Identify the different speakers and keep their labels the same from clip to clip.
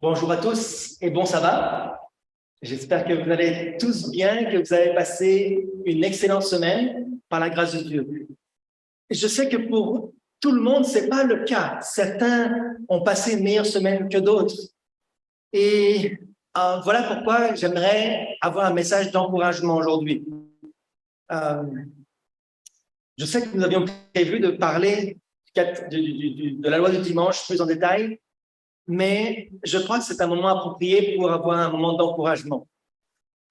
Speaker 1: Bonjour à tous et bon sabbat. J'espère que vous allez tous bien, que vous avez passé une excellente semaine par la grâce de Dieu. Je sais que pour tout le monde, c'est pas le cas. Certains ont passé une meilleure semaine que d'autres. Et voilà pourquoi j'aimerais avoir un message d'encouragement aujourd'hui. Euh, je sais que nous avions prévu de parler de la loi du dimanche plus en détail, mais je crois que c'est un moment approprié pour avoir un moment d'encouragement.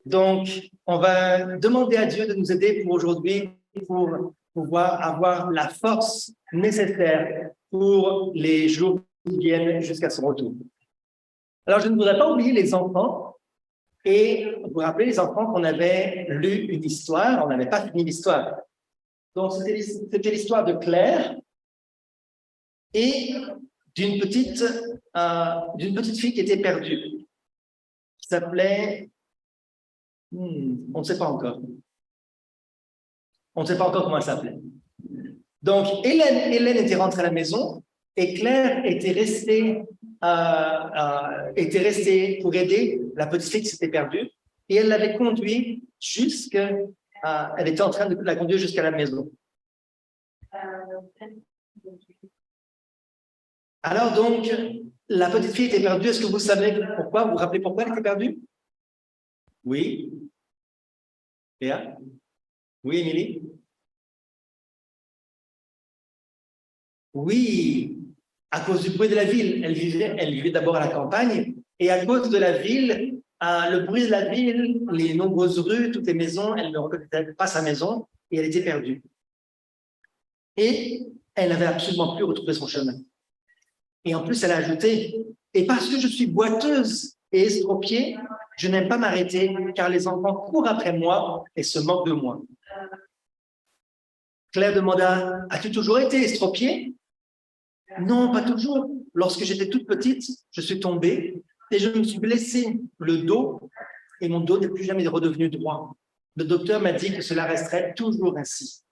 Speaker 1: Donc, on va demander à Dieu de nous aider pour aujourd'hui, pour pouvoir avoir la force nécessaire pour les jours qui viennent jusqu'à son retour. Alors, je ne voudrais pas oublier les enfants et vous rappeler les enfants qu'on avait lu une histoire, on n'avait pas fini l'histoire. Donc, c'était l'histoire de Claire et d'une petite fille qui était perdue, qui s'appelait... on ne sait pas encore. On ne sait pas encore comment elle s'appelait. Donc, Hélène était rentrée à la maison et Claire était restée pour aider la petite fille qui s'était perdue. Et elle l'avait conduite elle était en train de la conduire jusqu'à la maison. Alors donc, la petite fille était perdue. Est-ce que vous savez pourquoi? Vous vous rappelez pourquoi elle était perdue? Oui. Léa? Oui, Émilie? Oui, à cause du bruit de la ville. Elle vivait d'abord à la campagne, et à cause de la ville, le bruit de la ville, les nombreuses rues, toutes les maisons, elle ne reconnaissait pas sa maison, et elle était perdue. Et elle n'avait absolument plus retrouvé son chemin. Et en plus, elle a ajouté, et parce que je suis boiteuse et estropiée, je n'aime pas m'arrêter, car les enfants courent après moi et se moquent de moi. Claire demanda, as-tu toujours été estropiée? Non, pas toujours. Lorsque j'étais toute petite, je suis tombée et je me suis blessée le dos et mon dos n'est plus jamais redevenu droit. Le docteur m'a dit que cela resterait toujours ainsi.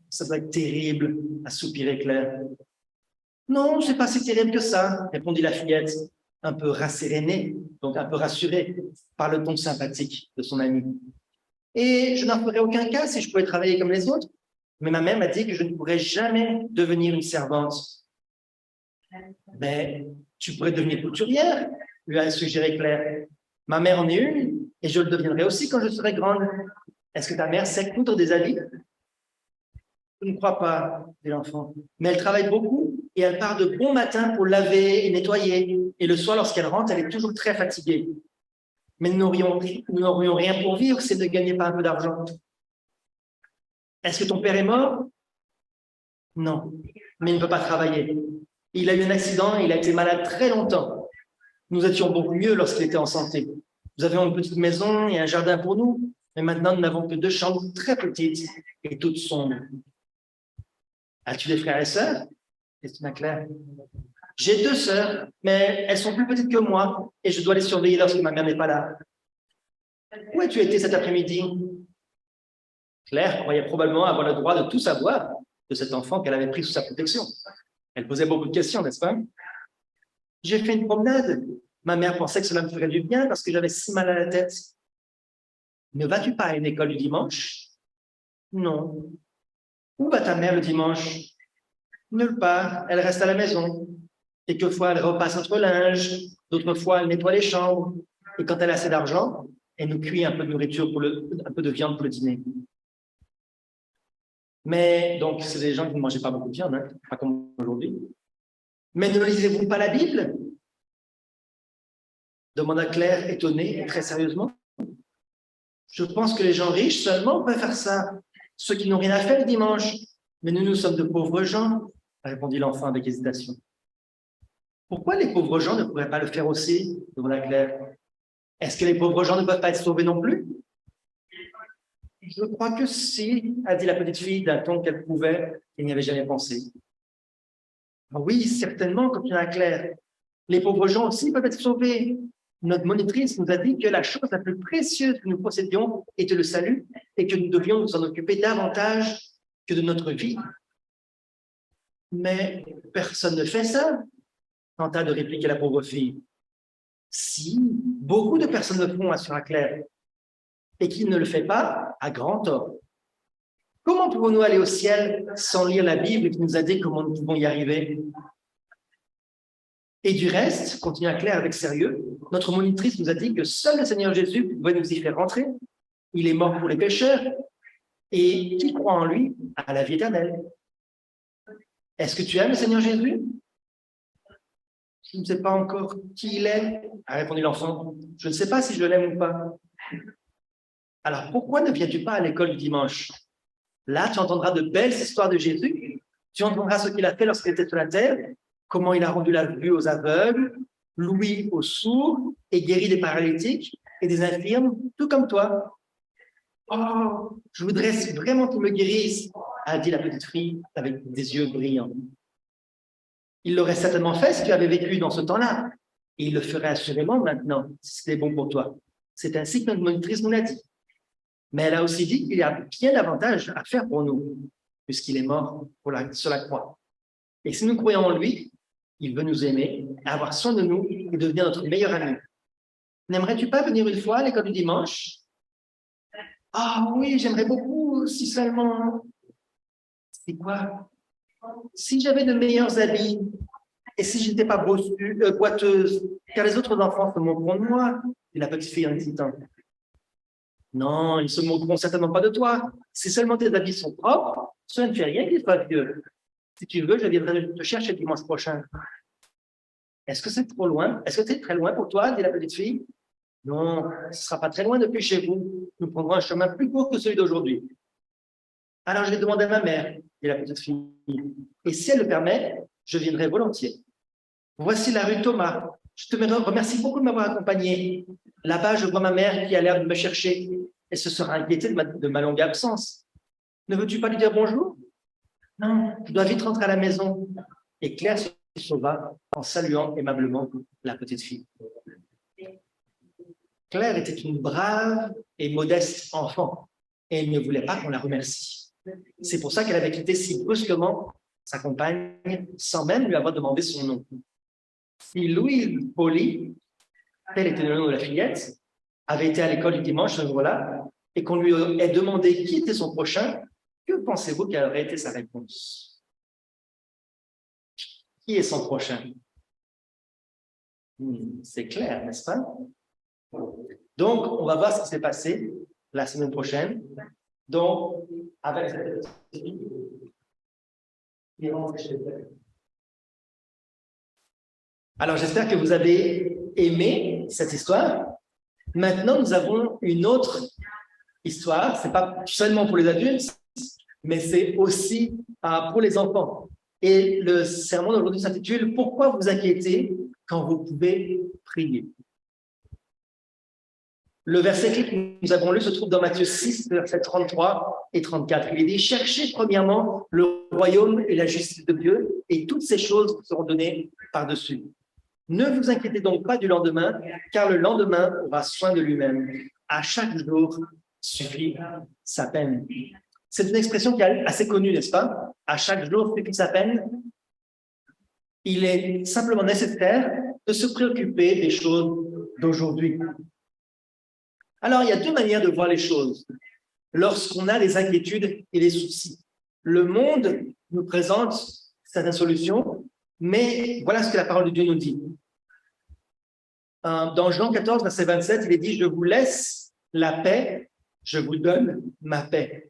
Speaker 1: Ça doit être terrible, a soupiré Claire. Non, c'est pas si terrible que ça, répondit la fillette, un peu rassérénée, donc un peu rassurée par le ton sympathique de son amie. Et je n'en ferais aucun cas si je pouvais travailler comme les autres. Mais ma mère m'a dit que je ne pourrais jamais devenir une servante. Mais tu pourrais devenir couturière, lui a suggéré Claire. Ma mère en est une, et je le deviendrai aussi quand je serai grande. Est-ce que ta mère sait coudre des habits? Je ne crois pas, dit l'enfant. Mais elle travaille beaucoup et elle part de bon matin pour laver et nettoyer. Et le soir, lorsqu'elle rentre, elle est toujours très fatiguée. Mais nous n'aurions rien pour vivre si elle ne gagnait pas un peu d'argent. Est-ce que ton père est mort? Non, mais il ne peut pas travailler. Il a eu un accident et il a été malade très longtemps. Nous étions beaucoup mieux lorsqu'il était en santé. Nous avions une petite maison et un jardin pour nous, mais maintenant nous n'avons que 2 chambres très petites et toutes sombres. As-tu des frères et sœurs? Questionna Claire. J'ai 2 sœurs, mais elles sont plus petites que moi et je dois les surveiller lorsque ma mère n'est pas là. Où as-tu été cet après-midi? Claire croyait probablement avoir le droit de tout savoir de cet enfant qu'elle avait pris sous sa protection. Elle posait beaucoup de questions, n'est-ce pas? J'ai fait une promenade. Ma mère pensait que cela me ferait du bien parce que j'avais si mal à la tête. Ne vas-tu pas à une école du dimanche? Non. Où va ta mère le dimanche? Nulle part. Elle reste à la maison. Et quelquefois, elle repasse notre linge. D'autres fois, elle nettoie les chambres. Et quand elle a assez d'argent, elle nous cuit un peu de nourriture, un peu de viande pour le dîner. Mais, donc, c'est des gens qui ne mangeaient pas beaucoup de viande, hein, pas comme aujourd'hui. Mais ne lisez-vous pas la Bible? Demanda Claire, étonnée et très sérieusement. Je pense que les gens riches seulement peuvent faire ça. Ceux qui n'ont rien à faire le dimanche. Mais nous sommes de pauvres gens, répondit l'enfant avec hésitation. Pourquoi les pauvres gens ne pourraient pas le faire aussi? Demanda Claire. Est-ce que les pauvres gens ne peuvent pas être sauvés non plus? Je crois que si, a dit la petite fille d'un ton qu'elle pouvait et n'y avait jamais pensé. Oui, certainement, continua Claire. Les pauvres gens aussi peuvent être sauvés. Notre monitrice nous a dit que la chose la plus précieuse que nous possédions était le salut et que nous devions nous en occuper davantage que de notre vie. Mais personne ne fait ça. tenta de répliquer la pauvre fille. Si, beaucoup de personnes le font, assura Claire, et qui ne le fait pas, a grand tort. Comment pouvons-nous aller au ciel sans lire la Bible qui nous a dit comment nous pouvons y arriver? Et du reste, continua Claire avec sérieux, notre monitrice nous a dit que seul le Seigneur Jésus pouvait nous y faire rentrer. Il est mort pour les pécheurs, et qui croit en lui a la vie éternelle. Est-ce que tu aimes le Seigneur Jésus? Je ne sais pas encore qui il est, a répondu l'enfant. Je ne sais pas si je l'aime ou pas. Alors pourquoi ne viens-tu pas à l'école du dimanche? Là, tu entendras de belles histoires de Jésus. Tu entendras ce qu'il a fait lorsqu'il était sur la terre, comment il a rendu la vue aux aveugles, l'ouïe aux sourds et guéri des paralytiques et des infirmes, tout comme toi. Oh, je voudrais vraiment qu'il me guérisse, a dit la petite fille avec des yeux brillants. Il l'aurait certainement fait si tu avais vécu dans ce temps-là. Et il le ferait assurément maintenant, si c'était bon pour toi. C'est ainsi que notre monitrice nous l'a dit. Mais elle a aussi dit qu'il y a bien davantage à faire pour nous, puisqu'il est mort sur la croix. Et si nous croyons en lui, il veut nous aimer, avoir soin de nous et devenir notre meilleur ami. N'aimerais-tu pas venir une fois à l'école du dimanche? Ah oui, j'aimerais beaucoup, si seulement... C'est quoi? Si j'avais de meilleurs habits, et si je n'étais pas boiteuse, car les autres enfants se moqueront de moi, dit la petite fille en hésitant. Non, ils ne se moqueront certainement pas de toi. Si seulement tes habits sont propres, cela ne fait rien qu'il soit vieux. Si tu veux, je viendrai te chercher dimanche prochain. Est-ce que c'est trop loin? Est-ce que c'est très loin pour toi, dit la petite fille? Non, ce ne sera pas très loin depuis chez vous. Nous prendrons un chemin plus court que celui d'aujourd'hui. Alors, je vais demander à ma mère, dit la petite fille. Et si elle le permet, je viendrai volontiers. Voici la rue Thomas. Je te remercie beaucoup de m'avoir accompagné. Là-bas, je vois ma mère qui a l'air de me chercher. Elle se sera inquiétée de ma longue absence. Ne veux-tu pas lui dire bonjour? Non, je dois vite rentrer à la maison. Et Claire se sauva en saluant aimablement la petite fille. Claire était une brave et modeste enfant et elle ne voulait pas qu'on la remercie. C'est pour ça qu'elle avait quitté si brusquement sa compagne sans même lui avoir demandé son nom. Si Louis Poli, tel était le nom de la fillette, avait été à l'école du dimanche ce jour-là et qu'on lui ait demandé qui était son prochain, que pensez-vous quelle aurait été sa réponse? Qui est son prochain? C'est clair, n'est-ce pas? Donc, on va voir ce qui s'est passé la semaine prochaine. Donc, avec cette petite fille, alors, j'espère que vous avez aimé cette histoire. Maintenant, nous avons une autre histoire. Ce n'est pas seulement pour les adultes, mais c'est aussi pour les enfants. Et le sermon d'aujourd'hui s'intitule « Pourquoi vous inquiétez quand vous pouvez prier ?» Le verset clé que nous avons lu se trouve dans Matthieu 6, versets 33 et 34. Il est dit « Cherchez premièrement le royaume et la justice de Dieu, et toutes ces choses vous seront données par-dessus. Ne vous inquiétez donc pas du lendemain, car le lendemain aura soin de lui-même. À chaque jour suffit sa peine. » C'est une expression qui est assez connue, n'est-ce pas? À chaque jour suffit sa peine. Il est simplement nécessaire de se préoccuper des choses d'aujourd'hui. Alors, il y a deux manières de voir les choses lorsqu'on a des inquiétudes et des soucis. Le monde nous présente certaines solutions, mais voilà ce que la parole de Dieu nous dit. Dans Jean 14, verset 27, il est dit « Je vous laisse la paix, je vous donne ma paix.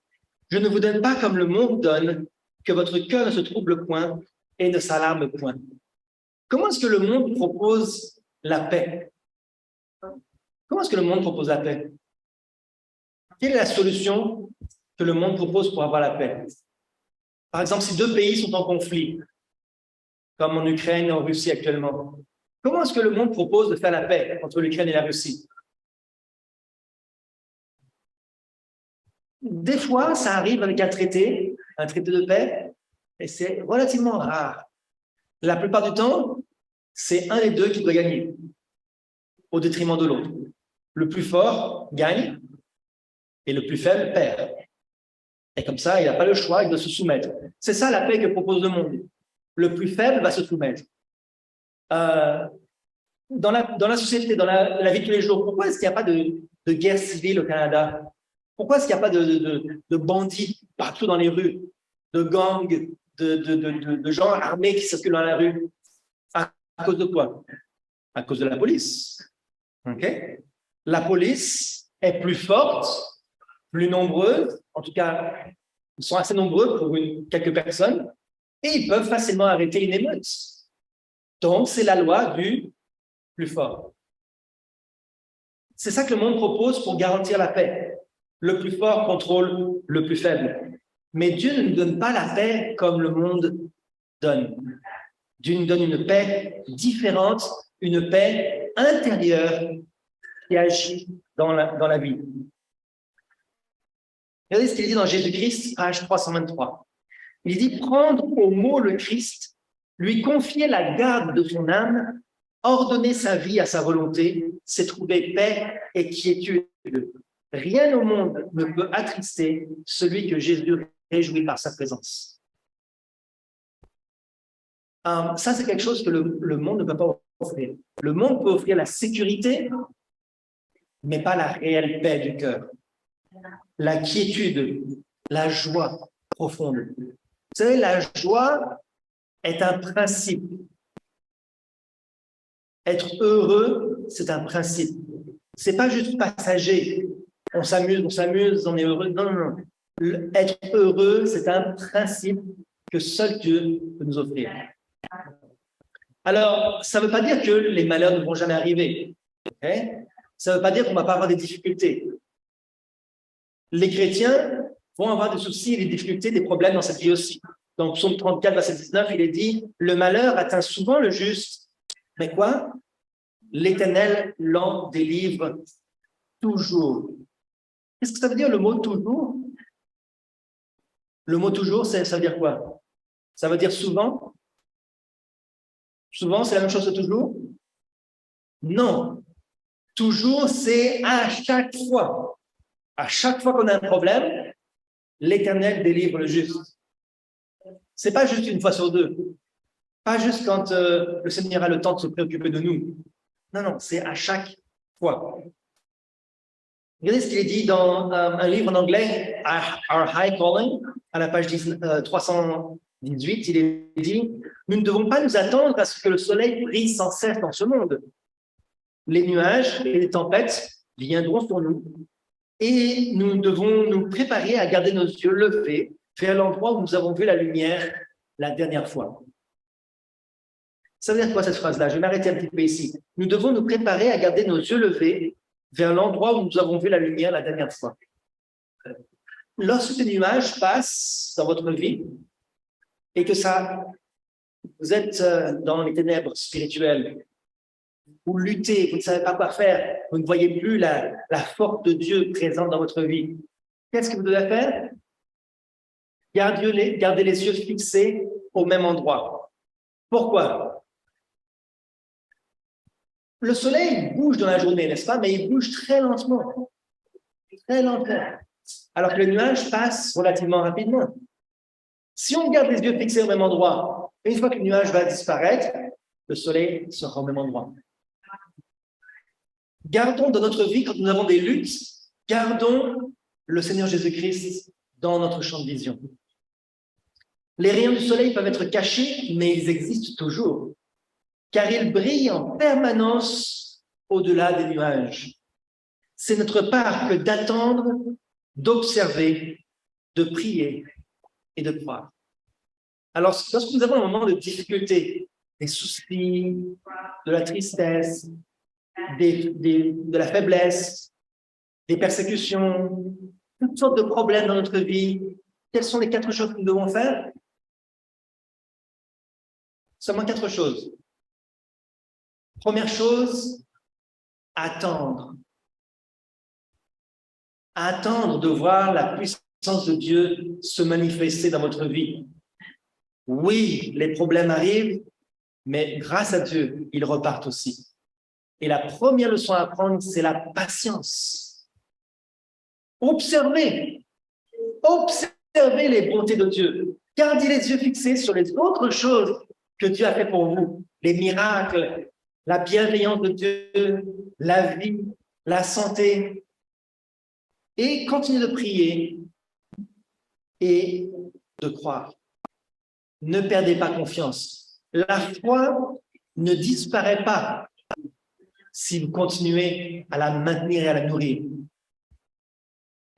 Speaker 1: Je ne vous donne pas comme le monde donne, que votre cœur ne se trouble point et ne s'alarme point. » Comment est-ce que le monde propose la paix? Comment est-ce que le monde propose la paix? Quelle est la solution que le monde propose pour avoir la paix? Par exemple, si deux pays sont en conflit, comme en Ukraine et en Russie actuellement, comment est-ce que le monde propose de faire la paix entre l'Ukraine et la Russie? Des fois, ça arrive avec un traité de paix, et c'est relativement rare. La plupart du temps, c'est un des deux qui doit gagner, au détriment de l'autre. Le plus fort gagne, et le plus faible perd. Et comme ça, il n'a pas le choix, il doit se soumettre. C'est ça la paix que propose le monde. Le plus faible va se soumettre. euh, dans la société, dans la vie de tous les jours, pourquoi est-ce qu'il n'y a pas de guerre civile au Canada? Pourquoi est-ce qu'il n'y a pas de bandits partout dans les rues, de gangs, de gens armés qui circulent dans la rue? À cause de quoi? À cause de la police. Okay? La police est plus forte, plus nombreuse, en tout cas, ils sont assez nombreux pour quelques personnes, et ils peuvent facilement arrêter une émeute. Donc, c'est la loi du plus fort. C'est ça que le monde propose pour garantir la paix. Le plus fort contrôle le plus faible. Mais Dieu ne nous donne pas la paix comme le monde donne. Dieu nous donne une paix différente, une paix intérieure qui agit dans la vie. Regardez ce qu'il dit dans Jésus-Christ, page 323. Il dit « Prendre au mot le Christ, lui confier la garde de son âme, ordonner sa vie à sa volonté, c'est trouver paix et quiétude. Rien au monde ne peut attrister celui que Jésus réjouit par sa présence. » Ça, c'est quelque chose que le monde ne peut pas offrir. Le monde peut offrir la sécurité, mais pas la réelle paix du cœur. La quiétude, la joie profonde. Vous savez, la joie est un principe. Être heureux, c'est un principe. C'est pas juste passager. On s'amuse, on est heureux. Non, non, non. Être heureux, c'est un principe que seul Dieu peut nous offrir. Alors, ça ne veut pas dire que les malheurs ne vont jamais arriver. Okay? Ça ne veut pas dire qu'on ne va pas avoir des difficultés. Les chrétiens vont avoir des soucis, des difficultés, des problèmes dans cette vie aussi. Donc, psaume 34, verset 19, il est dit « Le malheur atteint souvent le juste, mais quoi? L'Éternel l'en délivre toujours. » Qu'est-ce que ça veut dire le mot « toujours » ? Le mot « toujours », ça veut dire quoi? Ça veut dire souvent? Souvent, c'est la même chose que toujours? Non. Toujours, c'est à chaque fois. À chaque fois qu'on a un problème, l'Éternel délivre le juste. C'est pas juste une fois sur deux. Pas juste quand le Seigneur a le temps de se préoccuper de nous. Non, non, c'est à chaque fois. Regardez ce qu'il est dit dans un livre en anglais, Our High Calling, à la page 318, il est dit « Nous ne devons pas nous attendre à ce que le soleil brille sans cesse dans ce monde. Les nuages et les tempêtes viendront sur nous et nous devons nous préparer à garder nos yeux levés vers l'endroit où nous avons vu la lumière la dernière fois. » Ça veut dire quoi cette phrase-là? Je vais m'arrêter un petit peu ici. Nous devons nous préparer à garder nos yeux levés vers l'endroit où nous avons vu la lumière la dernière fois. Lorsque les nuages passent dans votre vie et que vous êtes dans les ténèbres spirituelles, vous luttez, vous ne savez pas quoi faire, vous ne voyez plus la force de Dieu présente dans votre vie, qu'est-ce que vous devez faire? Gardez les yeux fixés au même endroit. Pourquoi? Le soleil bouge dans la journée, n'est-ce pas? Mais il bouge très lentement. Très lentement. Alors que les nuages passent relativement rapidement. Si on garde les yeux fixés au même endroit, une fois que le nuage va disparaître, le soleil sera au même endroit. Gardons dans notre vie, quand nous avons des luttes, gardons le Seigneur Jésus-Christ dans notre champ de vision. Les rayons du soleil peuvent être cachés, mais ils existent toujours, car ils brillent en permanence au-delà des nuages. C'est notre part que d'attendre, d'observer, de prier et de croire. Alors, lorsque nous avons un moment de difficulté, des soucis, de la tristesse, de la faiblesse, des persécutions, toutes sortes de problèmes dans notre vie, quelles sont les 4 choses que nous devons faire? Seulement 4 choses. Première chose, attendre. Attendre de voir la puissance de Dieu se manifester dans votre vie. Oui, les problèmes arrivent, mais grâce à Dieu, ils repartent aussi. Et la première leçon à apprendre, c'est la patience. Observez les bontés de Dieu. Gardez les yeux fixés sur les autres choses que Dieu a fait pour vous, les miracles, la bienveillance de Dieu, la vie, la santé. Et continuez de prier et de croire. Ne perdez pas confiance. La foi ne disparaît pas si vous continuez à la maintenir et à la nourrir.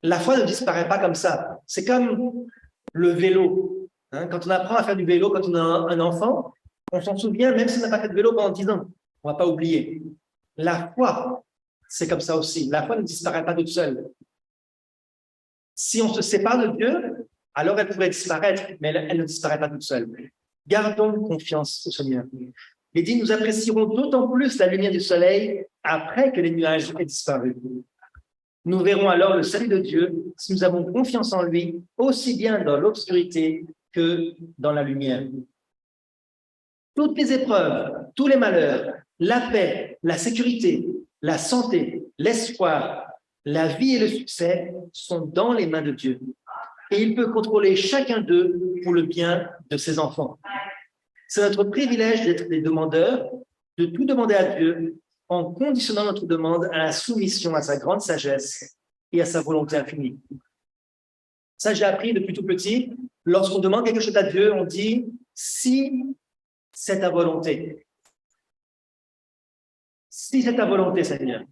Speaker 1: La foi ne disparaît pas comme ça. C'est comme le vélo. Quand on apprend à faire du vélo, quand on a un enfant, on s'en souvient, même si on n'a pas fait de vélo pendant 10 ans. On ne va pas oublier. La foi, c'est comme ça aussi. La foi ne disparaît pas toute seule. Si on se sépare de Dieu, alors elle pourrait disparaître, mais elle ne disparaît pas toute seule. Gardons confiance au Seigneur. Il dit, nous apprécierons d'autant plus la lumière du soleil après que les nuages aient disparu. Nous verrons alors le salut de Dieu si nous avons confiance en lui, aussi bien dans l'obscurité que dans la lumière. Toutes les épreuves, tous les malheurs, la paix, la sécurité, la santé, l'espoir, la vie et le succès sont dans les mains de Dieu. Et il peut contrôler chacun d'eux pour le bien de ses enfants. C'est notre privilège d'être des demandeurs, de tout demander à Dieu en conditionnant notre demande à la soumission à sa grande sagesse et à sa volonté infinie. Ça, j'ai appris depuis tout petit. Lorsqu'on demande quelque chose à Dieu, on dit « si c'est ta volonté ». Si c'est ta volonté, Seigneur.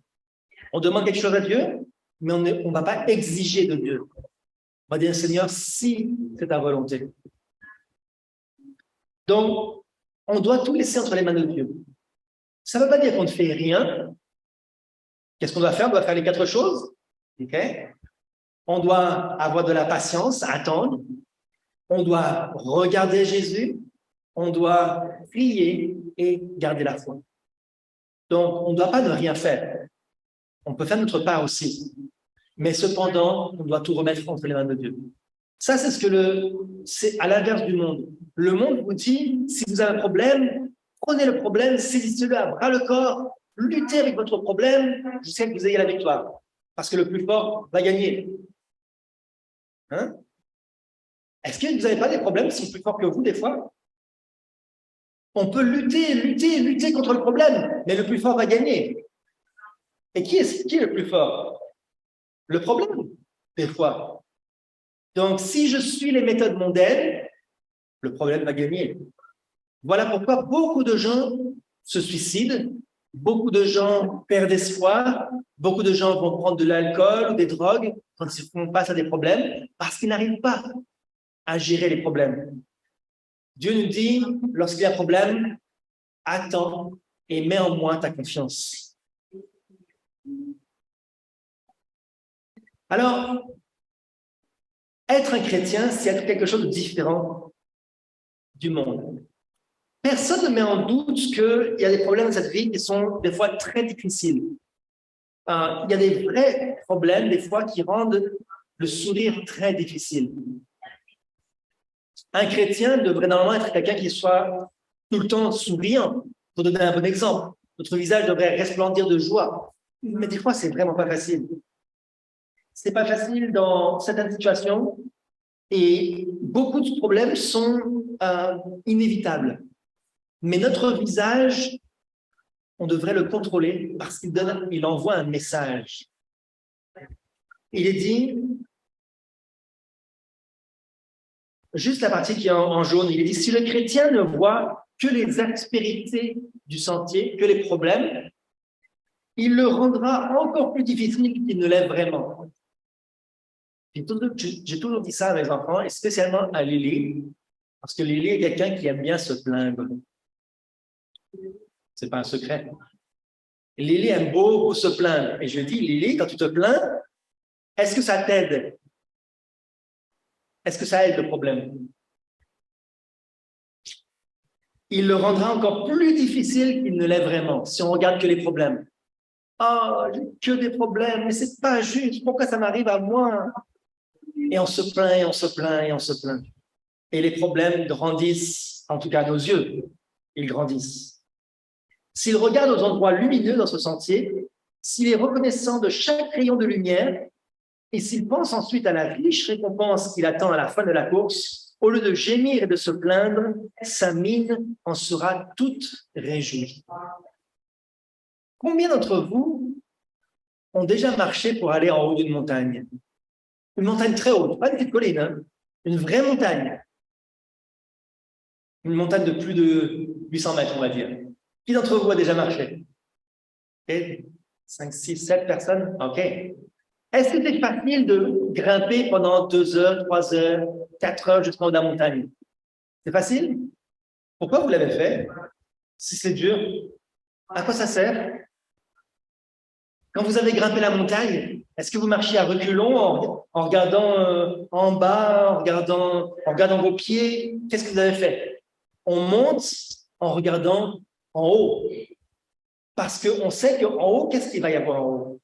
Speaker 1: On demande quelque chose à Dieu, mais on ne va pas exiger de Dieu. On va dire « Seigneur, si c'est ta volonté ». Donc, on doit tout laisser entre les mains de Dieu. Ça ne veut pas dire qu'on ne fait rien. Qu'est-ce qu'on doit faire? On doit faire les 4 choses. Okay? On doit avoir de la patience, attendre. On doit regarder Jésus. On doit prier et garder la foi. Donc, on ne doit pas ne rien faire. On peut faire notre part aussi. Mais cependant, on doit tout remettre entre les mains de Dieu. Ça, c'est à l'inverse du monde. Le monde vous dit, si vous avez un problème, prenez le problème, saisissez-le à bras le corps, luttez avec votre problème jusqu'à ce que vous ayez la victoire. Parce que le plus fort va gagner. Est-ce que vous n'avez pas des problèmes qui sont plus forts que vous, des fois? On peut lutter contre le problème, mais le plus fort va gagner. Et qui est le plus fort? Le problème, des fois. Donc, si je suis les méthodes mondaines, le problème va gagner. Voilà pourquoi beaucoup de gens se suicident, beaucoup de gens perdent espoir, beaucoup de gens vont prendre de l'alcool ou des drogues quand ils font face à des problèmes, parce qu'ils n'arrivent pas à gérer les problèmes. Dieu nous dit, lorsqu'il y a un problème, attends et mets en moi ta confiance. Alors, être un chrétien, c'est être quelque chose de différent du monde. Personne ne met en doute qu'il y a des problèmes dans cette vie qui sont des fois très difficiles. Il y a des vrais problèmes, des fois, qui rendent le sourire très difficile. Un chrétien devrait normalement être quelqu'un qui soit tout le temps souriant. Pour donner un bon exemple, notre visage devrait resplendir de joie. Mais des fois, c'est vraiment pas facile. C'est pas facile dans certaines situations et beaucoup de problèmes sont inévitables. Mais notre visage, on devrait le contrôler parce qu'il envoie un message. Il est dit, juste la partie qui est en jaune, il est dit, si le chrétien ne voit que les aspérités du sentier, que les problèmes, il le rendra encore plus difficile qu'il ne l'est vraiment. J'ai toujours dit ça à mes enfants, et spécialement à Lily, parce que Lily est quelqu'un qui aime bien se plaindre. C'est pas un secret. Lily aime beaucoup se plaindre. Et je dis, Lily, quand tu te plains, est-ce que ça t'aide? Est-ce que ça aide le problème? Il le rendra encore plus difficile qu'il ne l'est vraiment, si on regarde que les problèmes. Oh, j'ai que des problèmes, mais c'est pas juste. Pourquoi ça m'arrive à moi? Et on se plaint, et on se plaint, et on se plaint. Et les problèmes grandissent, en tout cas à nos yeux, ils grandissent. S'il regarde aux endroits lumineux dans ce sentier, s'il est reconnaissant de chaque rayon de lumière, et s'il pense ensuite à la riche récompense qu'il attend à la fin de la course, Au lieu de gémir et de se plaindre, sa mine en sera toute réjouie. Combien d'entre vous ont déjà marché pour aller en haut d'une montagne? Une montagne très haute, pas une petite colline, hein, une vraie montagne. Une montagne de plus de 800 mètres, on va dire. Qui d'entre vous a déjà marché? 5, 6, 7 personnes? OK. Est-ce que c'est facile de grimper pendant 2 heures, 3 heures, 4 heures jusqu'en haut de la montagne? C'est facile? Pourquoi vous l'avez fait? Si c'est dur, à quoi ça sert? Quand vous avez grimpé la montagne, est-ce que vous marchiez à reculons en regardant en bas, en regardant vos pieds? Qu'est-ce que vous avez fait? On monte en regardant en haut. Parce qu'on sait qu'en haut, qu'est-ce qu'il va y avoir en haut?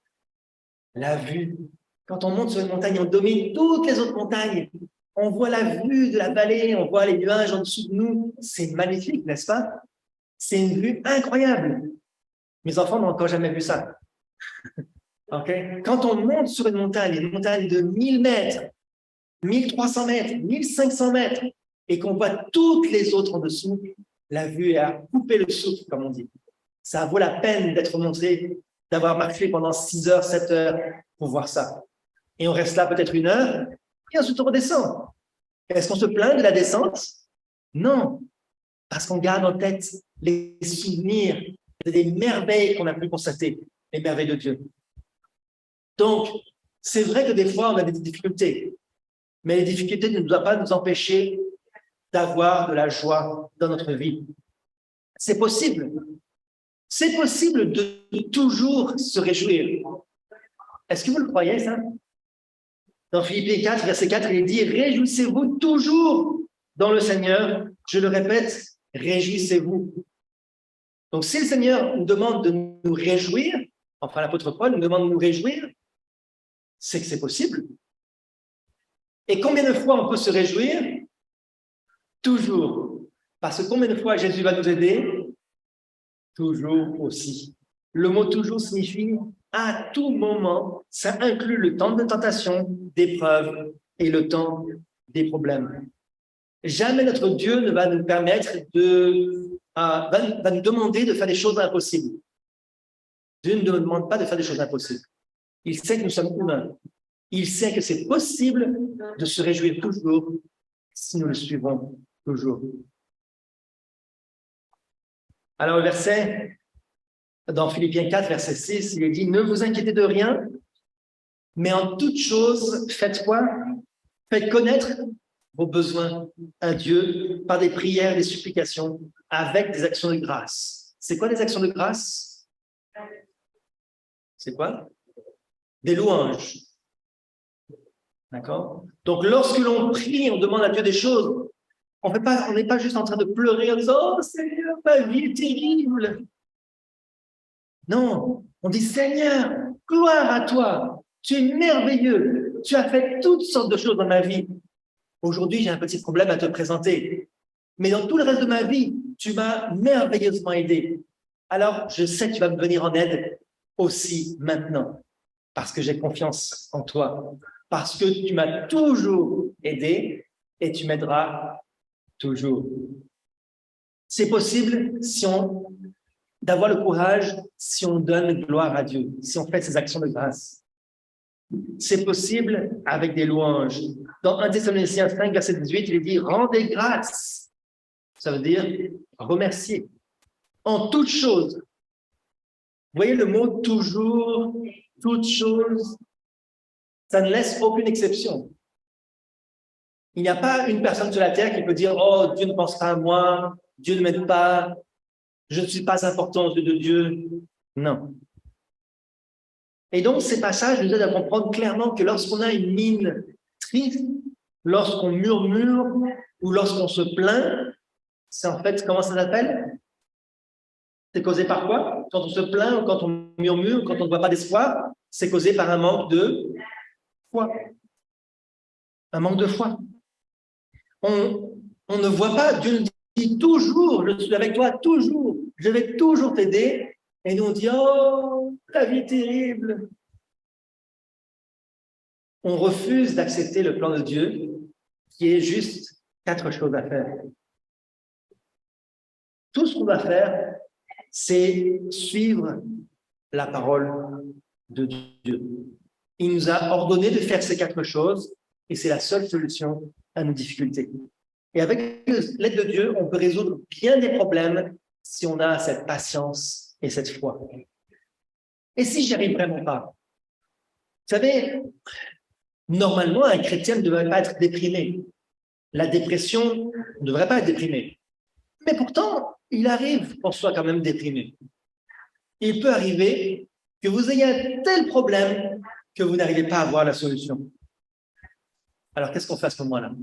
Speaker 1: La vue. Quand on monte sur une montagne, on domine toutes les autres montagnes. On voit la vue de la vallée, on voit les nuages en dessous de nous. C'est magnifique, n'est-ce pas? C'est une vue incroyable. Mes enfants n'ont encore jamais vu ça. Okay? Quand on monte sur une montagne de 1000 mètres, 1300 mètres, 1500 mètres, et qu'on voit toutes les autres en dessous, la vue est à couper le souffle, comme on dit. Ça vaut la peine d'être monté, d'avoir marché pendant 6 heures, 7 heures pour voir ça. Et on reste là peut-être 1 heure, et ensuite on redescend. Est-ce qu'on se plaint de la descente? Non, parce qu'on garde en tête les souvenirs des merveilles qu'on a pu constater, les merveilles de Dieu. Donc, c'est vrai que des fois, on a des difficultés, mais les difficultés ne doivent pas nous empêcher d'avoir de la joie dans notre vie. C'est possible. C'est possible de toujours se réjouir. Est-ce que vous le croyez, ça? Dans Philippiens 4, verset 4, il est dit « Réjouissez-vous toujours dans le Seigneur. » Je le répète, réjouissez-vous. Donc, si le Seigneur nous demande de nous réjouir, enfin l'apôtre Paul nous demande de nous réjouir, c'est que c'est possible. Et combien de fois on peut se réjouir? Toujours. Parce que combien de fois Jésus va nous aider? Toujours aussi. Le mot toujours signifie à tout moment. Ça inclut le temps de tentation, d'épreuve et le temps des problèmes. Jamais notre Dieu ne va nous permettre va nous demander de faire des choses impossibles. Dieu ne nous demande pas de faire des choses impossibles. Il sait que nous sommes humains. Il sait que c'est possible de se réjouir toujours si nous le suivons toujours. Alors, le verset, dans Philippiens 4, verset 6, il est dit « Ne vous inquiétez de rien, mais en toute chose, faites quoi? Faites connaître vos besoins à Dieu par des prières, des supplications, avec des actions de grâce. » C'est quoi des actions de grâce? C'est quoi? Des louanges. D'accord? Donc, lorsque l'on prie, on demande à Dieu des choses, on n'est pas juste en train de pleurer en disant « Oh Seigneur, ma vie est terrible !» Non, on dit « Seigneur, gloire à toi, tu es merveilleux, tu as fait toutes sortes de choses dans ma vie. Aujourd'hui, j'ai un petit problème à te présenter. Mais dans tout le reste de ma vie, tu m'as merveilleusement aidé. Alors, je sais que tu vas me venir en aide aussi maintenant, parce que j'ai confiance en toi, parce que tu m'as toujours aidé et tu m'aideras toujours. » C'est possible d'avoir le courage si on donne gloire à Dieu, si on fait ces actions de grâce. C'est possible avec des louanges. Dans 1 Thessaloniciens 5, verset 18, il est dit « Rendez grâce ». Ça veut dire remercier. En toute chose. Vous voyez le mot « toujours »,« toute chose », ça ne laisse aucune exception. Il n'y a pas une personne sur la terre qui peut dire « Oh, Dieu ne pense pas à moi, Dieu ne m'aide pas, je ne suis pas important aux yeux de Dieu. » Non. Et donc, ces passages nous aident à comprendre clairement que lorsqu'on a une mine triste, lorsqu'on murmure ou lorsqu'on se plaint, c'est en fait, comment ça s'appelle? C'est causé par quoi? Quand on se plaint ou quand on murmure, quand on ne voit pas d'espoir, c'est causé par un manque de foi. Un manque de foi. On ne voit pas, Dieu nous dit toujours, je suis avec toi toujours, je vais toujours t'aider. Et nous on dit, oh, ta vie est terrible. On refuse d'accepter le plan de Dieu qui est juste 4 choses à faire. Tout ce qu'on va faire, c'est suivre la parole de Dieu. Il nous a ordonné de faire ces 4 choses et c'est la seule solution à nos difficultés. Et avec l'aide de Dieu, on peut résoudre bien des problèmes si on a cette patience et cette foi. Et si j'y arrive vraiment pas? Vous savez, normalement, un chrétien ne devrait pas être déprimé. La dépression ne devrait pas être déprimée. Mais pourtant, il arrive qu'on soit quand même déprimé. Il peut arriver que vous ayez un tel problème que vous n'arrivez pas à voir la solution. Alors, qu'est-ce qu'on fait à ce moment-là?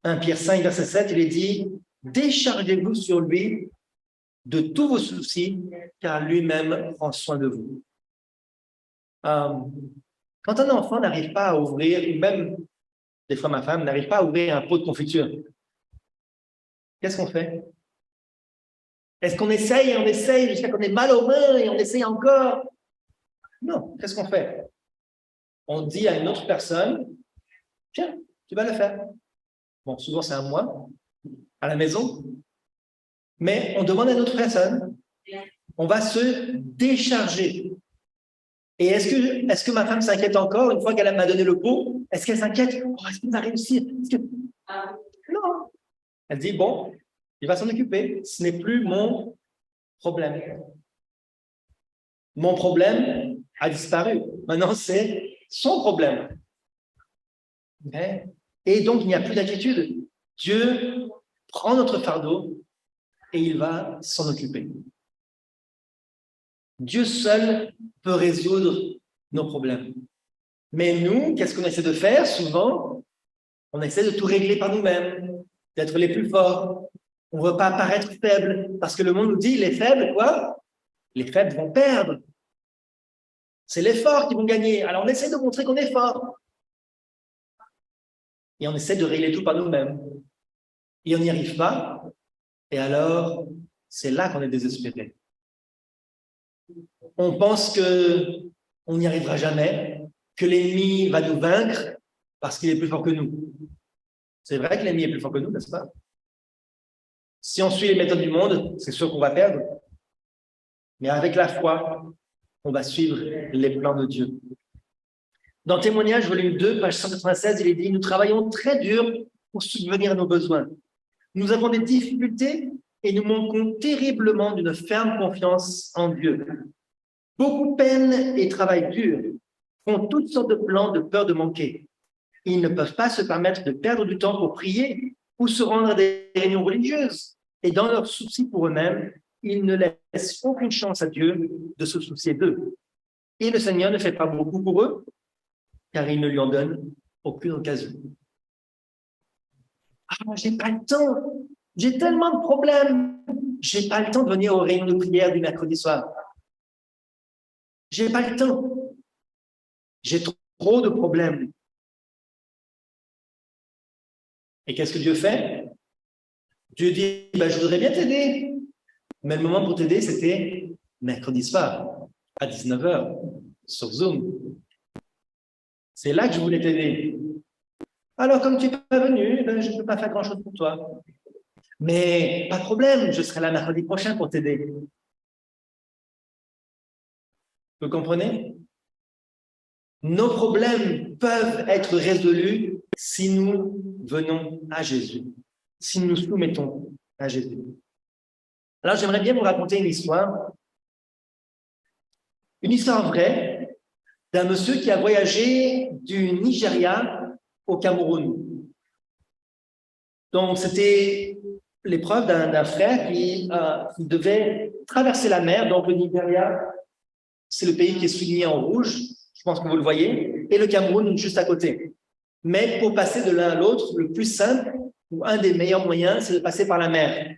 Speaker 1: 1 Pierre 5, verset 7, il est dit « Déchargez-vous sur lui de tous vos soucis, car lui-même prend soin de vous. » Quand un enfant n'arrive pas à ouvrir, ou même des fois ma femme n'arrive pas à ouvrir un pot de confiture, qu'est-ce qu'on fait? Est-ce qu'on essaye et on essaye jusqu'à qu'on ait mal aux mains et on essaye encore? Non, qu'est-ce qu'on fait? On dit à une autre personne, tiens, tu vas le faire. Bon, souvent c'est à moi, à la maison, mais on demande à une autre personne. On va se décharger. Et est-ce que ma femme s'inquiète encore une fois qu'elle m'a donné le pot? Est-ce qu'elle s'inquiète? Oh, est-ce qu'on va réussir? Non. Elle dit, bon, il va s'en occuper. Ce n'est plus mon problème. Mon problème a disparu. Maintenant, c'est son problème. Et donc, il n'y a plus d'inquiétude. Dieu prend notre fardeau et il va s'en occuper. Dieu seul peut résoudre nos problèmes. Mais nous, qu'est-ce qu'on essaie de faire souvent? On essaie de tout régler par nous-mêmes, d'être les plus forts. On ne veut pas paraître faible, parce que le monde nous dit, les faibles, quoi? Les faibles vont perdre. C'est les forts qui vont gagner. Alors on essaie de montrer qu'on est fort. Et on essaie de régler tout par nous-mêmes. Et on n'y arrive pas. Et alors, c'est là qu'on est désespéré. On pense qu'on n'y arrivera jamais, que l'ennemi va nous vaincre parce qu'il est plus fort que nous. C'est vrai que l'ennemi est plus fort que nous, n'est-ce pas? Si on suit les méthodes du monde, c'est sûr qu'on va perdre. Mais avec la foi, on va suivre les plans de Dieu. Dans Témoignage, volume 2, page 196, il est dit « Nous travaillons très dur pour subvenir à nos besoins. Nous avons des difficultés et nous manquons terriblement d'une ferme confiance en Dieu. Beaucoup peinent et travaillent dur, font toutes sortes de plans de peur de manquer. Ils ne peuvent pas se permettre de perdre du temps pour prier ou se rendre à des réunions religieuses. Et dans leur souci pour eux-mêmes, ils ne laissent aucune chance à Dieu de se soucier d'eux. Et le Seigneur ne fait pas beaucoup pour eux, car il ne lui en donne aucune occasion. Ah, j'ai pas le temps, j'ai tellement de problèmes, j'ai pas le temps de venir aux réunions de prière du mercredi soir. J'ai pas le temps, j'ai trop de problèmes. Et qu'est-ce que Dieu fait? Dieu dit, je voudrais bien t'aider. Mais le moment pour t'aider, c'était mercredi soir, à 19h, sur Zoom. C'est là que je voulais t'aider. Alors, comme tu n'es pas venu, je ne peux pas faire grand-chose pour toi. Mais pas de problème, je serai là mercredi prochain pour t'aider. Vous comprenez? Nos problèmes peuvent être résolus si nous venons à Jésus, si nous nous soumettons à Jésus. Alors, j'aimerais bien vous raconter une histoire vraie d'un monsieur qui a voyagé du Nigeria au Cameroun. Donc, c'était l'épreuve d'un frère qui devait traverser la mer. Donc, le Nigeria, c'est le pays qui est souligné en rouge, je pense que vous le voyez, et le Cameroun juste à côté. Mais pour passer de l'un à l'autre, le plus simple, ou un des meilleurs moyens, c'est de passer par la mer.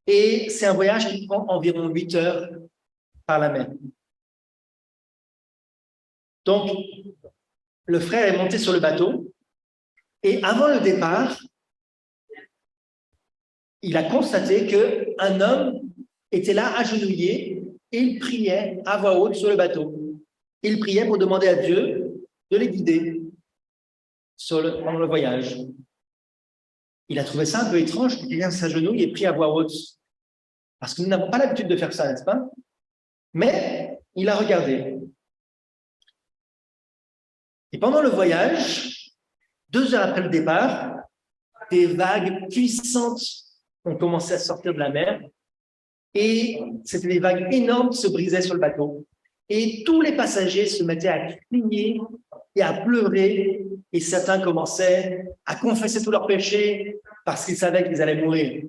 Speaker 1: Et c'est un voyage qui prend environ 8 heures par la mer. Donc, le frère est monté sur le bateau, et avant le départ, il a constaté qu'un homme était là, agenouillé, et il priait à voix haute sur le bateau. Il priait pour demander à Dieu de les guider pendant le voyage. Il a trouvé ça un peu étrange que quelqu'un s'agenouille et prie à voix haute. Parce que nous n'avons pas l'habitude de faire ça, n'est-ce pas? Mais il a regardé. Et pendant le voyage, 2 heures après le départ, des vagues puissantes ont commencé à sortir de la mer. Et c'était des vagues énormes qui se brisaient sur le bateau. Et tous les passagers se mettaient à crier et à pleurer. Et certains commençaient à confesser tous leurs péchés parce qu'ils savaient qu'ils allaient mourir.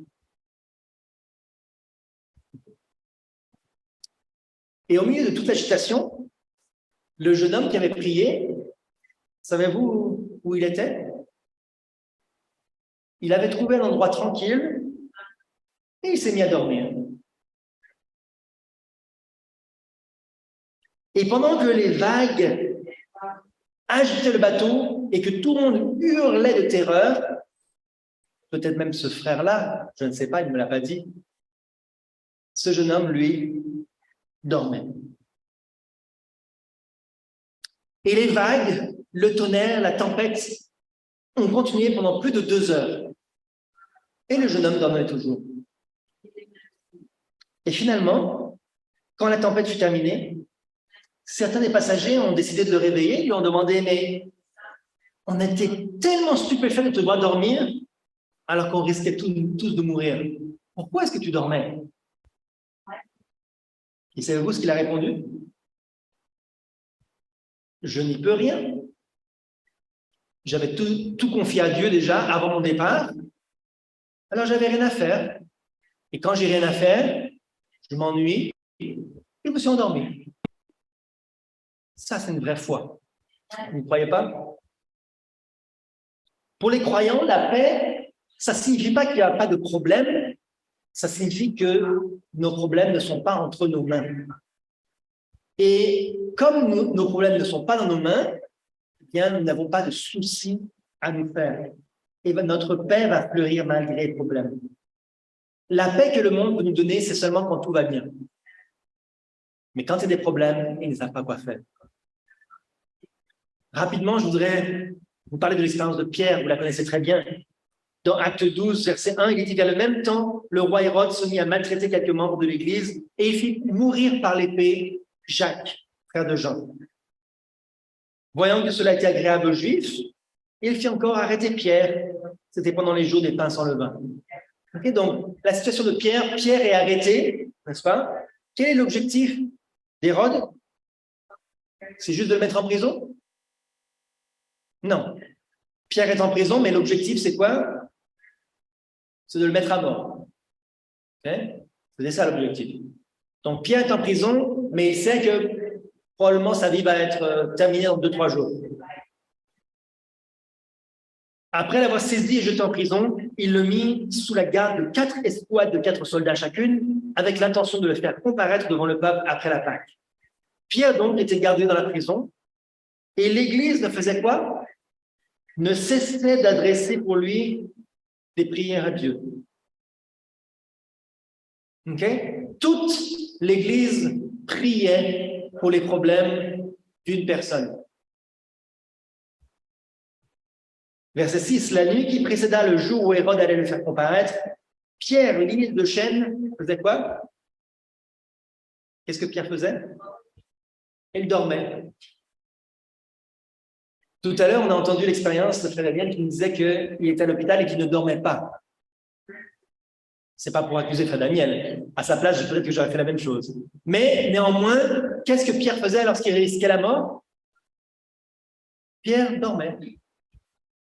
Speaker 1: Et au milieu de toute l'agitation, le jeune homme qui avait prié, savez-vous où il était? Il avait trouvé un endroit tranquille et il s'est mis à dormir. Et pendant que les vagues agitaient le bateau et que tout le monde hurlait de terreur, peut-être même ce frère-là, je ne sais pas, il ne me l'a pas dit, ce jeune homme, lui, dormait. Et les vagues, le tonnerre, la tempête ont continué pendant plus de 2 heures. Et le jeune homme dormait toujours. Et finalement, quand la tempête fut terminée, certains des passagers ont décidé de le réveiller, lui ont demandé, mais on était tellement stupéfaits de te voir dormir alors qu'on risquait tous de mourir. Pourquoi est-ce que tu dormais? Et savez-vous ce qu'il a répondu? Je n'y peux rien. J'avais tout confié à Dieu déjà avant mon départ, alors j'avais rien à faire. Et quand j'ai rien à faire, je m'ennuie et je me suis endormi. Ça, c'est une vraie foi. Vous ne croyez pas? Pour les croyants, la paix, ça ne signifie pas qu'il n'y a pas de problème, ça signifie que nos problèmes ne sont pas entre nos mains. Et comme nos problèmes ne sont pas dans nos mains, eh bien, nous n'avons pas de soucis à nous faire. Et notre paix va fleurir malgré les problèmes. La paix que le monde peut nous donner, c'est seulement quand tout va bien. Mais quand il y a des problèmes, ils ne savent pas quoi faire. Rapidement, je voudrais vous parler de l'expérience de Pierre, vous la connaissez très bien. Dans Acte 12, verset 1, il dit qu'à le même temps, le roi Hérode se mit à maltraiter quelques membres de l'Église et il fit mourir par l'épée Jacques, frère de Jean. Voyant que cela était agréable aux Juifs, il fit encore arrêter Pierre. C'était pendant les jours des pains sans levain. Okay, donc, la situation de Pierre, Pierre est arrêté, n'est-ce pas? Quel est l'objectif d'Hérode? C'est juste de le mettre en prison? Non. Pierre est en prison, mais l'objectif, c'est quoi? C'est de le mettre à mort. Okay? C'est ça l'objectif. Donc, Pierre est en prison, mais il sait que probablement sa vie va être terminée en 2-3 jours. Après l'avoir saisi et jeté en prison, il le mit sous la garde de 4 escouades de 4 soldats chacune, avec l'intention de le faire comparaître devant le peuple après la Pâque. Pierre, donc, était gardé dans la prison, et l'Église ne faisait quoi? Ne cessait d'adresser pour lui des prières à Dieu. Okay? Toute l'Église priait pour les problèmes d'une personne. Verset 6, la nuit qui précéda le jour où Hérode allait le faire comparaître, Pierre, lié de chaîne, faisait quoi? Qu'est-ce que Pierre faisait? Il dormait. Tout à l'heure, on a entendu l'expérience de Frère Daniel qui nous disait qu'il était à l'hôpital et qu'il ne dormait pas. C'est pas pour accuser Frère Daniel. À sa place, peut-être que j'aurais fait la même chose. Mais néanmoins, qu'est-ce que Pierre faisait lorsqu'il risquait la mort? Pierre dormait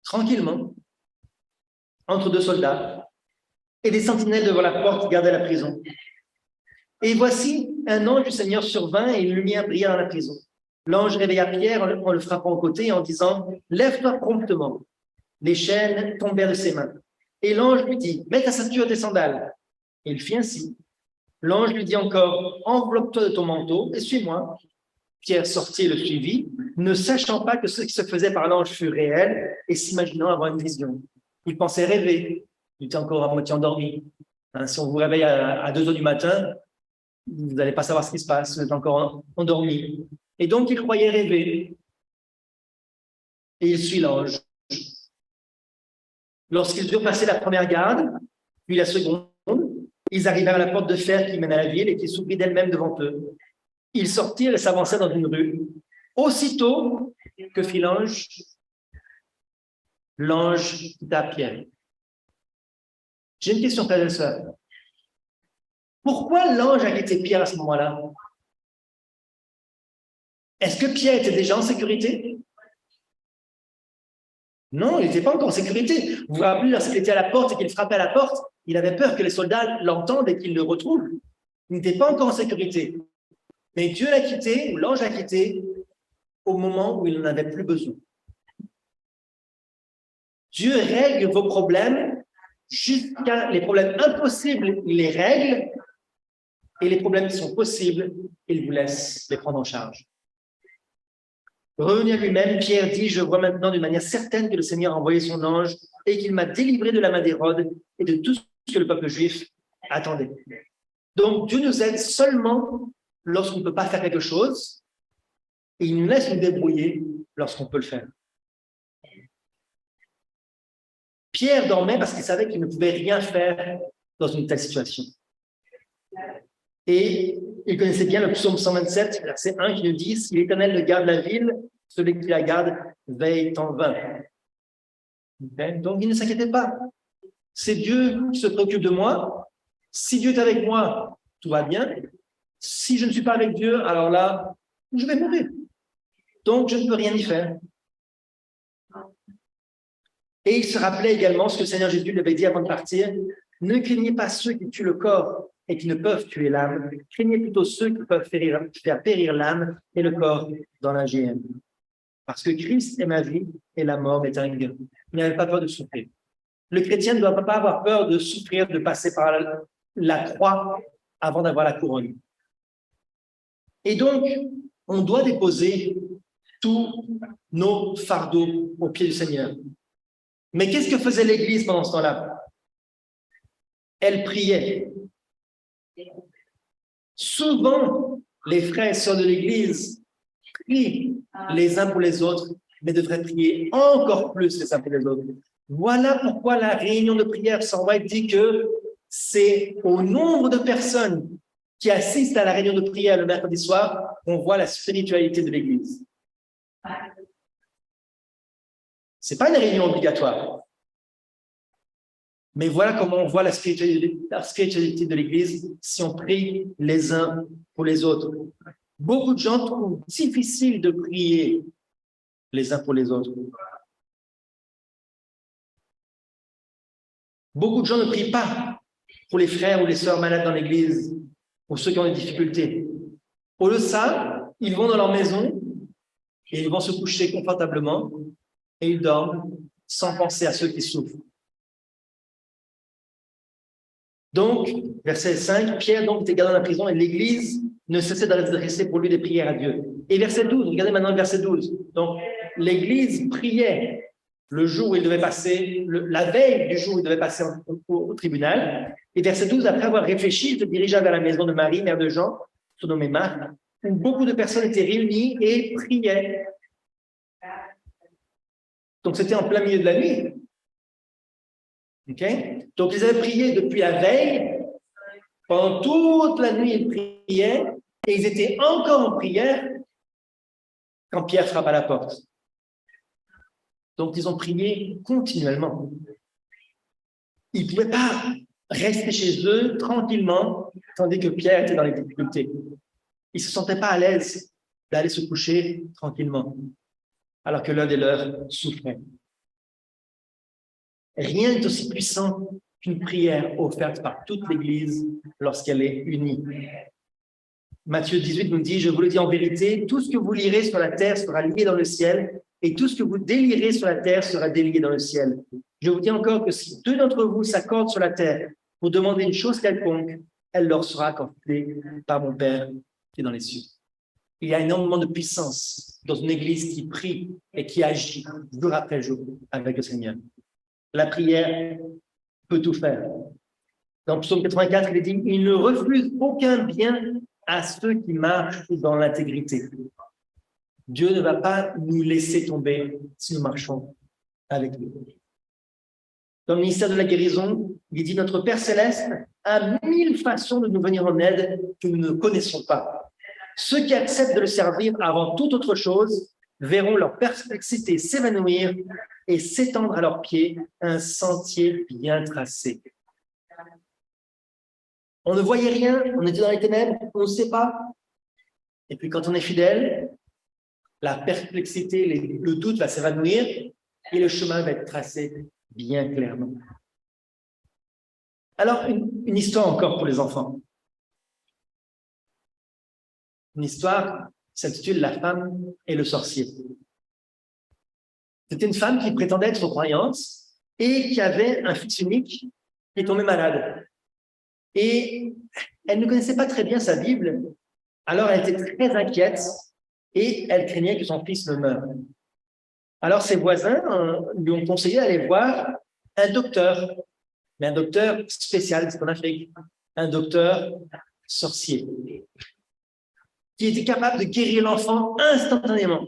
Speaker 1: tranquillement entre 2 soldats et des sentinelles devant la porte gardaient la prison. Et voici, un ange du Seigneur survint et une lumière brilla dans la prison. L'ange réveilla Pierre en le frappant au côté et en disant « Lève-toi promptement ». Les chaînes tombèrent de ses mains. Et l'ange lui dit « Mets ta ceinture et tes sandales ». Et il fit ainsi. L'ange lui dit encore « Enveloppe-toi de ton manteau et suis-moi ». Pierre sortit et le suivit, ne sachant pas que ce qui se faisait par l'ange fut réel et s'imaginant avoir une vision. Il pensait rêver. Il était encore à moitié endormi. Si on vous réveille à 2 heures du matin, vous n'allez pas savoir ce qui se passe, vous êtes encore endormi. Et donc, il croyait rêver. Et il suit l'ange. Lorsqu'ils eurent passé la première garde, puis la seconde, ils arrivèrent à la porte de fer qui mène à la ville et qui s'ouvrit d'elle-même devant eux. Ils sortirent et s'avancèrent dans une rue. Aussitôt que fit l'ange quitta Pierre. J'ai une question, frères et sœurs. Pourquoi l'ange a quitté Pierre à ce moment-là? Est-ce que Pierre était déjà en sécurité? Non, il n'était pas encore en sécurité. Vous vous rappelez, lorsqu'il était à la porte et qu'il frappait à la porte, il avait peur que les soldats l'entendent et qu'ils le retrouvent. Il n'était pas encore en sécurité. Mais Dieu l'a quitté, ou l'ange l'a quitté, au moment où il n'en avait plus besoin. Dieu règle vos problèmes jusqu'à les problèmes impossibles, il les règle, et les problèmes qui sont possibles, il vous laisse les prendre en charge. Revenu à lui-même, Pierre dit, je vois maintenant d'une manière certaine que le Seigneur a envoyé son ange et qu'il m'a délivré de la main d'Hérode et de tout ce que le peuple juif attendait. Donc, Dieu nous aide seulement lorsqu'on ne peut pas faire quelque chose et il nous laisse nous débrouiller lorsqu'on peut le faire. Pierre dormait parce qu'il savait qu'il ne pouvait rien faire dans une telle situation. Et il connaissait bien le psaume 127, verset 1, qui nous dit « Si l'Éternel le garde la ville, celui qui la garde veille en vain. » Okay? Donc, il ne s'inquiétait pas. C'est Dieu qui se préoccupe de moi. Si Dieu est avec moi, tout va bien. Si je ne suis pas avec Dieu, alors là, je vais mourir. Donc, je ne peux rien y faire. Et il se rappelait également ce que le Seigneur Jésus lui avait dit avant de partir. « Ne craignez pas ceux qui tuent le corps et qui ne peuvent tuer l'âme. Craignez plutôt ceux qui peuvent faire périr l'âme et le corps dans la géhenne. Parce que Christ est ma vie et la mort est un gain. » Il n'avait pas peur de souffrir. Le chrétien ne doit pas avoir peur de souffrir, de passer par la croix avant d'avoir la couronne. Et donc, on doit déposer tous nos fardeaux aux pieds du Seigneur. Mais qu'est-ce que faisait l'Église pendant ce temps-là? Elle priait. Souvent, les frères et sœurs de l'Église prient les uns pour les autres, mais devraient prier encore plus les uns pour les autres. Voilà pourquoi la réunion de prière sans White dit que c'est au nombre de personnes qui assistent à la réunion de prière le mercredi soir qu'on voit la spiritualité de l'Église. Ce n'est pas une réunion obligatoire. Mais voilà comment on voit la spiritualité de l'Église si on prie les uns pour les autres. Beaucoup de gens trouvent difficile de prier les uns pour les autres. Beaucoup de gens ne prient pas pour les frères ou les sœurs malades dans l'Église, pour ceux qui ont des difficultés. Au lieu de ça, ils vont dans leur maison et ils vont se coucher confortablement et ils dorment sans penser à ceux qui souffrent. Donc, verset 5, Pierre donc était gardé dans la prison et l'Église ne cessait d'adresser pour lui des prières à Dieu. Et verset 12, regardez maintenant le verset 12. Donc, l'Église priait le jour où il devait passer, la veille du jour où il devait passer au tribunal. Et verset 12, après avoir réfléchi, il se dirigea vers la maison de Marie, mère de Jean, surnommée Marc, où beaucoup de personnes étaient réunies et priaient. Donc, c'était en plein milieu de la nuit. Okay? Donc, ils avaient prié depuis la veille. Pendant toute la nuit, ils priaient et ils étaient encore en prière quand Pierre frappe à la porte. Donc, ils ont prié continuellement. Ils ne pouvaient pas rester chez eux tranquillement, tandis que Pierre était dans les difficultés. Ils ne se sentaient pas à l'aise d'aller se coucher tranquillement, alors que l'un des leurs souffrait. Rien n'est aussi puissant qu'une prière offerte par toute l'Église lorsqu'elle est unie. Matthieu 18 nous dit, je vous le dis en vérité, tout ce que vous lirez sur la terre sera lié dans le ciel, et tout ce que vous délirez sur la terre sera délié dans le ciel. Je vous dis encore que si deux d'entre vous s'accordent sur la terre pour demander une chose quelconque, elle leur sera accordée par mon Père qui est dans les cieux. Il y a énormément de puissance dans une Église qui prie et qui agit jour après jour avec le Seigneur. La prière peut tout faire. Dans Psaume 84, il est dit, il ne refuse aucun bien à ceux qui marchent dans l'intégrité. Dieu ne va pas nous laisser tomber si nous marchons avec lui. Dans le ministère de la guérison, il dit notre Père céleste a 1000 façons de nous venir en aide que nous ne connaissons pas. Ceux qui acceptent de le servir avant toute autre chose verront leur perplexité s'évanouir et s'étendre à leurs pieds un sentier bien tracé. On ne voyait rien, on était dans les ténèbres, on ne sait pas. Et puis quand on est fidèle, la perplexité, le doute va s'évanouir et le chemin va être tracé bien clairement. Alors, une histoire encore pour les enfants. Une histoire qui s'intitule La femme et le sorcier. C'était une femme qui prétendait être croyante et qui avait un fils unique qui est tombé malade. Et elle ne connaissait pas très bien sa Bible, alors elle était très inquiète et elle craignait que son fils ne meure. Alors ses voisins lui ont conseillé d'aller voir un docteur, mais un docteur spécial, c'est en Afrique, un docteur sorcier, qui était capable de guérir l'enfant instantanément.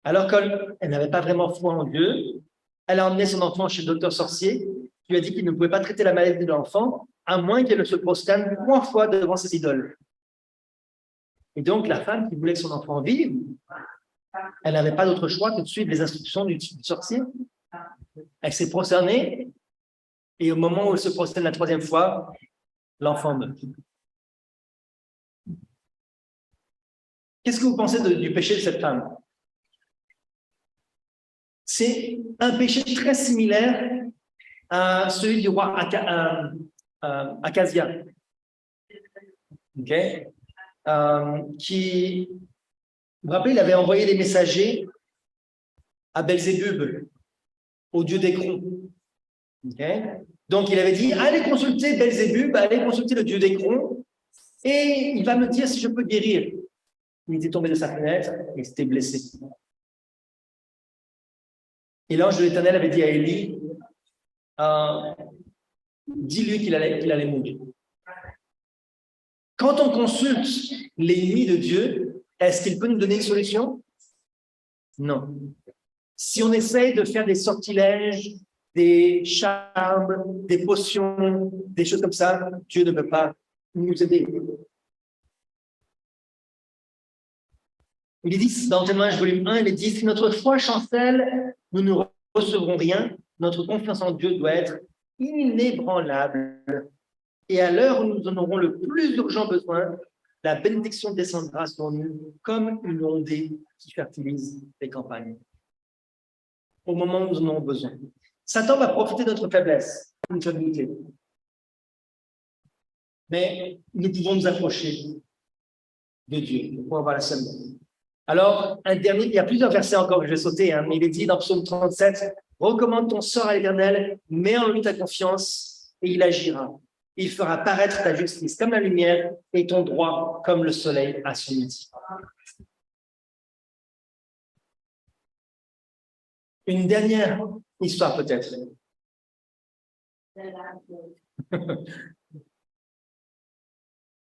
Speaker 1: Alors qu'elle n'avait pas vraiment foi en Dieu, elle a emmené son enfant chez le docteur sorcier, qui lui a dit qu'il ne pouvait pas traiter la maladie de l'enfant, à moins qu'elle ne se prosterne 3 fois devant ses idoles. Et donc, la femme qui voulait que son enfant vive, elle n'avait pas d'autre choix que de suivre les instructions du sorcier. Elle s'est prosternée, et au moment où elle se prosterne la 3e fois, l'enfant meurt. Qu'est-ce que vous pensez du péché de cette femme? C'est un péché très similaire à celui du roi Acasia, qui, vous vous rappelez, il avait envoyé des messagers à Belzébub, au dieu d'Écron. Donc il avait dit, allez consulter Belzébub, allez consulter le dieu d'Écron, et il va me dire si je peux guérir. Il était tombé de sa fenêtre et il s'était blessé. Et l'ange de l'Éternel avait dit à Élie, dis-lui qu'il allait mourir. Quand on consulte l'ennemi de Dieu, est-ce qu'il peut nous donner une solution? Non. Si on essaye de faire des sortilèges, des charmes, des potions, des choses comme ça, Dieu ne peut pas nous aider. Il est dit dans Témoignage volume 1, il est dit, si notre foi chancelle, nous ne recevrons rien, notre confiance en Dieu doit être inébranlable. Et à l'heure où nous en aurons le plus urgent besoin, la bénédiction descendra sur nous comme une ondée qui fertilise les campagnes. Au moment où nous en aurons besoin. Satan va profiter de notre faiblesse, de notre faiblesse. Mais nous pouvons nous approcher de Dieu pour avoir la seule. Alors, un dernier, il y a plusieurs versets encore que je vais sauter, mais il est dit dans Psaume 37, recommande ton sort à l'Éternel, mets en lui ta confiance et il agira. Il fera paraître ta justice comme la lumière et ton droit comme le soleil à son midi. Une dernière histoire peut-être.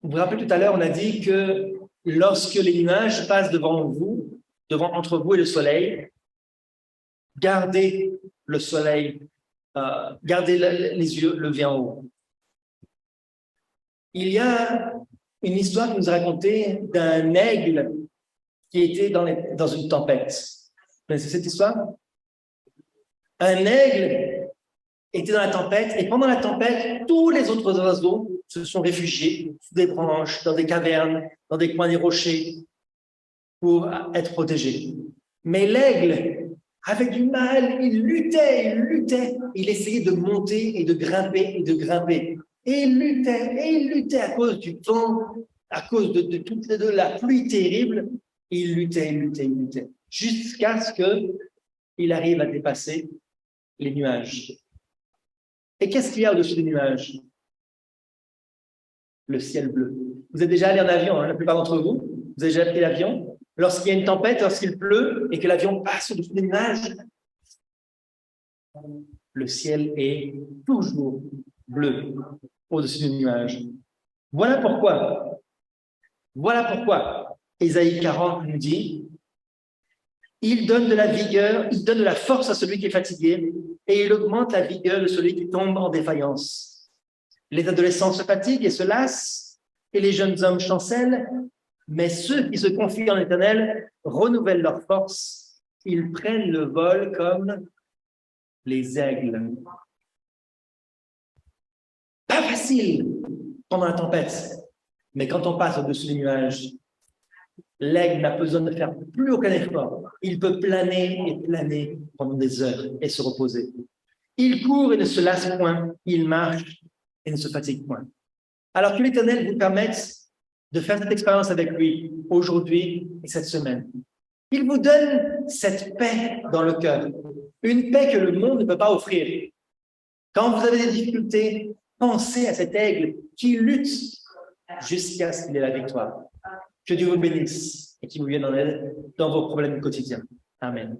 Speaker 1: Vous vous rappelez tout à l'heure, on a dit que lorsque les nuages passent entre vous et le soleil, gardez le soleil, gardez les yeux levés en haut. Il y a une histoire qui nous a racontée d'un aigle qui était dans une tempête. Vous connaissez cette histoire? Un aigle était dans la tempête et pendant la tempête, tous les autres oiseaux se sont réfugiés sous des branches, dans des cavernes, dans des coins des rochers pour être protégés. Mais l'aigle avait du mal, il luttait, il essayait de monter et de grimper. Et il luttait à cause du vent, à cause de la pluie terrible. Il luttait, jusqu'à ce qu'il arrive à dépasser les nuages. Et qu'est-ce qu'il y a au-dessus des nuages? Le ciel bleu. Vous êtes déjà allé en avion, la plupart d'entre vous. Vous avez déjà pris l'avion. Lorsqu'il y a une tempête, lorsqu'il pleut et que l'avion passe au-dessus des nuages, le ciel est toujours bleu au-dessus des nuages. Voilà pourquoi Ésaïe 40 nous dit, il donne de la vigueur, il donne de la force à celui qui est fatigué et il augmente la vigueur de celui qui tombe en défaillance. Les adolescents se fatiguent et se lassent, et les jeunes hommes chancellent, mais ceux qui se confient en l'Éternel renouvellent leur force. Ils prennent le vol comme les aigles. Pas facile pendant la tempête, mais quand on passe au-dessus des nuages, l'aigle n'a besoin de faire plus aucun effort. Il peut planer et planer pendant des heures et se reposer. Il court et ne se lasse point. Il marche et ne se fatigue point. Alors que l'Éternel vous permette de faire cette expérience avec lui aujourd'hui et cette semaine. Il vous donne cette paix dans le cœur, une paix que le monde ne peut pas offrir. Quand vous avez des difficultés, pensez à cet aigle qui lutte jusqu'à ce qu'il ait la victoire. Que Dieu vous bénisse et qu'il vous vienne en aide dans vos problèmes quotidiens. Amen.